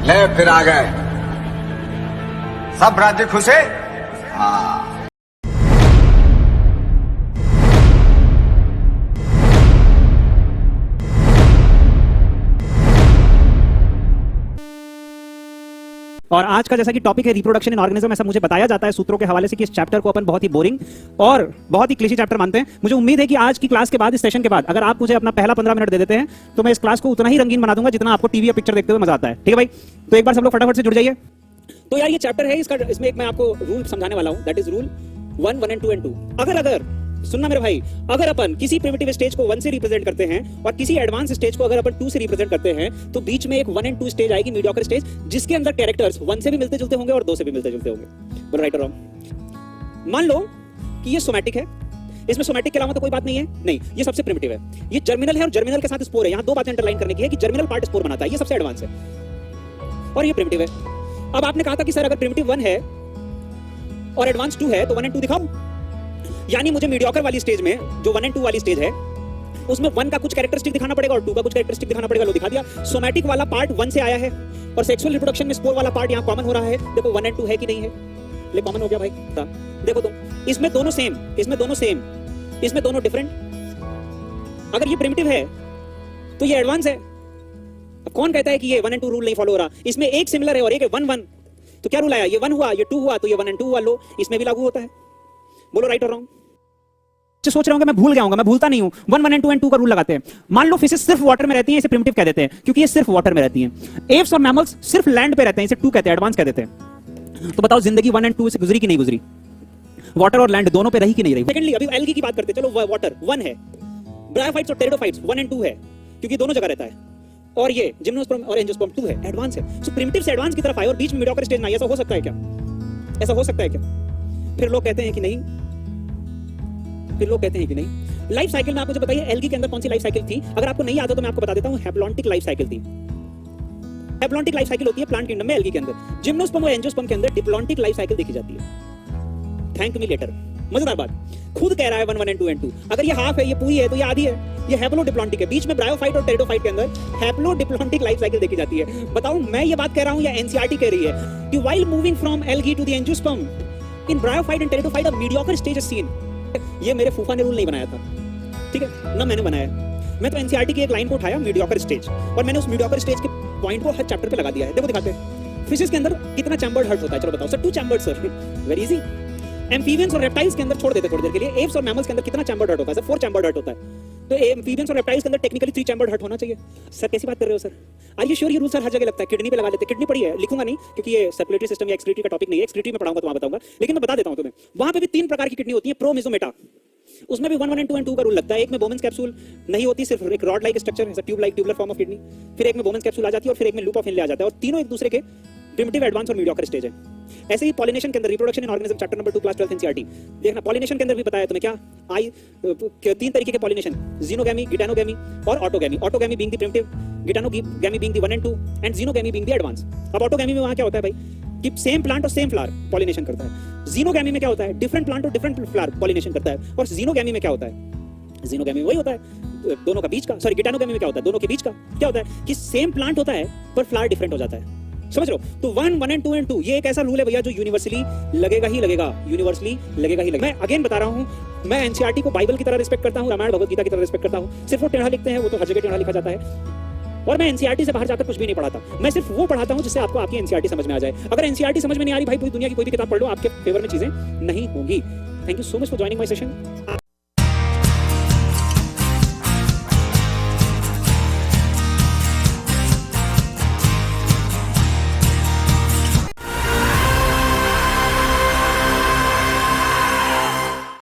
ले फिर आ गए सब राज्य खुश है। हाँ और आज का जैसा कि टॉपिक है रिप्रोडक्शन इन ऑर्गेनिज्म, ऐसा मुझे बताया जाता है सूत्रों के हवाले से कि इस चैप्टर को अपन बहुत ही बोरिंग और बहुत ही क्लिशी चैप्टर मानते हैं। मुझे उम्मीद है कि आज की क्लास के बाद, इस सेशन के बाद, अगर आप मुझे अपना पहला 15 मिनट दे देते हैं तो मैं इस क्लास को उतना ही रंगीन बना दूंगा जितना आपको टीवी या पिक्चर देखते हुए मजा आता है। ठीक है भाई, तो एक बार सब लोग फटाफट से जुड़ जाइए। तो यार ये चैप्टर है, इसमें एक मैं आपको रूल समझाने वाला हूँ, दैट इज रूल 1, 1 and 2 अगर सुनना मेरे भाई, अगर अपन किसी प्रिमिटिव स्टेज को 1 से रिप्रेजेंट करते हैं और किसी एडवांस स्टेज को अगर अपन 2 से रिप्रेजेंट करते हैं तो बीच में एक 1 and 2 स्टेज आएगी, मीडियोकर स्टेज, जिसके अंदर कैरेक्टर्स 1 से भी मिलते जुलते होंगे और 2 से भी मिलते जुलते होंगे। बोल राइट और रॉन्ग? मान लो कि ये सोमैटिक है, इसमें सोमैटिक के अलावा तो कोई बात नहीं है, नहीं, ये सबसे प्रिमिटिव है। ये जर्मिनल है और जर्मिनल के साथ स्पोर है। यहाँ 2 बातें अंडरलाइन करने की है कि जर्मिनल पार्ट स्पोर बनाता है, ये सबसे एडवांस है और ये प्रिमिटिव है। अब आपने कहा था कि सर अगर प्रिमिटिव 1 है और एडवांस 2 है तो 1 and 2 दिखाऊं, यानी मुझे मीडियोकर वाली स्टेज में जो 1 and 2 वाली स्टेज है उसमें 1 का कुछ कैरेक्टरिस्टिक दिखाना पड़ेगा और 2 का कुछ कैरेक्टरिस्टिक दिखाना पड़ेगा। लो दिखा दिया। सोमैटिक वाला पार्ट 1 से आया है और सेक्सुअल रिप्रोडक्शन में स्पोर वाला पार्ट यहाँ कॉमन हो रहा है। देखो 1 and 2 है कि नहीं है? ले कॉमन हो गया भाई। देखो तुम, इसमें दोनों सेम, इसमें दोनों सेम, इसमें दोनों डिफरेंट। अगर ये प्रिमिटिव है तो ये एडवांस है। अब कौन कहता है कि ये 1 and 2 रूल नहीं फॉलो हो रहा? इसमें एक सिमिलर है और एक है 1, 1, तो क्या रूल आया? ये 1 हुआ, ये 2 हुआ, तो ये 1 and 2 हुआ। लो इसमें भी लागू होता है। बोलो राइट और रॉन्ग? सोच रहा हूं मैं भूल गया हूं, मैं भूलता नहीं हूं। 1, 1 and 2 का रूल लगाते हैं। मान लो फिशेस सिर्फ वाटर में रहती हैं, इसे प्रिमिटिव कह देते हैं क्योंकि ये सिर्फ वाटर में रहती हैं। एप्स और मैमल्स सिर्फ लैंड पे रहते हैं, इसे 2 कहते हैं, एडवांस कह देते हैं। तो बताओ जिंदगी 1 and 2 से गुजरी कि नहीं गुजरी? वाटर और लैंड दोनों पे रही कि नहीं रही? सेकंडली अभी एल्गी की बात करते हैं। चलो वाटर 1 है, ब्रायोफाइट्स और टेरिडोफाइट्स 1 and 2 है क्योंकि दोनों जगह रहता है, और ये जिम्नोस्पर्म और एंजियोस्पर्म 2 है, एडवांस है। सो प्रिमिटिव से एडवांस की तरफ आए और बीच में मीडियोकर स्टेज ना। ऐसा हो सकता है क्या? ऐसा हो सकता है क्या? फिर लोग कहते हैं कि नहीं, फिर लोग कहते हैं कि नहीं। लाइफ साइकिल में आप मुझे बताइए एल्गी के अंदर कौन सी लाइफ साइकिल थी? अगर आपको नहीं याद हो तो मैं आपको बता देता हूं, हैप्लॉन्टिक लाइफ साइकिल थी। हैप्लॉन्टिक लाइफ साइकिल होती है प्लांट किंगडम में एल्गी के अंदर। जिम्नोस्पर्म और एंजियोस्पर्म के अंदर डिप्लॉन्टिक लाइफ साइकिल देखी जाती है। Thank me later. मजेदार बात, खुद कह रहा है 1, 1 and 2 अगर ये हाफ है, ये पूरी है, तो ये आधी है। ये हैप्लोडिप्लॉन्टिक है। बीच में ब्रायोफाइट और टेरिडोफाइट के अंदर हैप्लोडिप्लॉन्टिक लाइफ साइकिल देखी जाती है। बताओ मैं ये बात कह रहा हूं या एनसीईआरटी कह रही है कि while moving from algae to the angiosperm in bryophyte and pteridophyte a mediocre stage is seen. ये मेरे फूफा ने रूल नहीं बनाया था, ठीक है ना, मैंने बनाया। मैं तो एनसीईआरटी की एक लाइन को उठाया, मीडियोकर स्टेज, और मैंने उस मीडियोकर स्टेज के पॉइंट को हर चैप्टर पे लगा दिया है। देखो दिखाते हैं फिशेस के अंदर कितना चैम्बर्ड हर्ट होता है। चलो बताओ sir. 2 chambered sir, very easy. Amphibians और रेप्टाइल्स के अंदर छोड़ देते थोड़ी देर के लिए। एप्स और मैमल्स के अंदर कितना चैम्बर्ड हर्ट होता है सर? 4 चैम्बर्ड हर्ट होता है। तो एम्फीबियंस और रेप्टाइल्स के अंदर टेक्निकली 3 चैम्बर्ड हर्ट होना चाहिए। सर कैसी बात कर रहे हो सर? Are you sure? ये रूल सर हर जगह लगता है। किडनी पे लगा लेते। किडनी पड़ी है, लिखूंगा नहीं क्योंकि ये सर्कुलेटरी सिस्टम या एक्सक्रीटरी का टॉपिक नहीं है। एक्सक्रीटरी में पढ़ाऊंगा तो वहां बताऊंगा, लेकिन मैं बता देता हूं तुम्हें। वहां पे भी 3 प्रकार की किडनी होती है, प्रो, मेसो, मेटा। उसमें भी 1, 1 and 2 का रूल लगता है। एक में बोमेंस कैप्सूल नहीं होती, सिर्फ एक रॉड लाइक स्ट्रक्चर, ऐसा tube like, tubular form of kidney. फिर एक में बोमेंस कैप्सूल आ जाती है और फिर एक में लूप ऑफ इनले आ जाता है, और तीनों एक दूसरे के प्रिमिटिव, एडवांस और मीडियोकर स्टेज है। ऐसे ही पॉलिनेशन के अंदर, reproduction in organism chapter number 2 class 12 NCERT देखना। पॉलिनेशन के अंदर भी बताया तुम्हें क्या? 3 तरीके के पॉलिनेशन, जीनोगैमी, गिटानोगैमी और autogamy. Autogamy being the primitive, geitonogamy being the 1 and 2 and xenogamy being the advance. अब ऑटोगैमी में वहां क्या होता है भाई कि सेम प्लांट और सेम फ्लावर पॉलिनेशन करता है। जीनोगैमी में क्या होता है? डिफरेंट प्लांट और डिफरेंट फ्लावर पॉलिनेशन करता है। और जीनोगैमी में क्या होता है? जीनोगैमी वही होता है दोनों का बीच का। सॉरी, गिटानोगैमी में क्या होता है? दोनों के बीच का। क्या होता है कि सेम प्लांट होता है पर फ्लावर डिफरेंट हो जाता है। समझ लो? तो 1, 1 and 2 ये एक ऐसा रूल है भैया जो यूनिवर्सली लगेगा ही लगेगा, यूनिवर्सली लगेगा ही लगेगा। मैं अगेन बता रहा हूं, मैं एनसीईआरटी को बाइबल की तरह रिस्पेक्ट करता हूं, रामायण भगवत गीता की तरह रिस्पेक्ट करता हूं। सिर्फ वो टेढ़ा लिखते हैं, वो तो हर जगह टेढ़ा लिखा जाता है। और मैं एनसीईआरटी से बाहर जाकर कुछ भी नहीं पढ़ाता। मैं सिर्फ वो पढ़ाता हूं जिससे आपको आपकी एनसीईआरटी समझ में आ जाए। अगर एनसीईआरटी समझ में नहीं आ रही भाई, पूरी दुनिया की कोई भी किताब पढ़ लो, आपके फेवर में चीजें नहीं होंगी। Thank you so much for joining my session.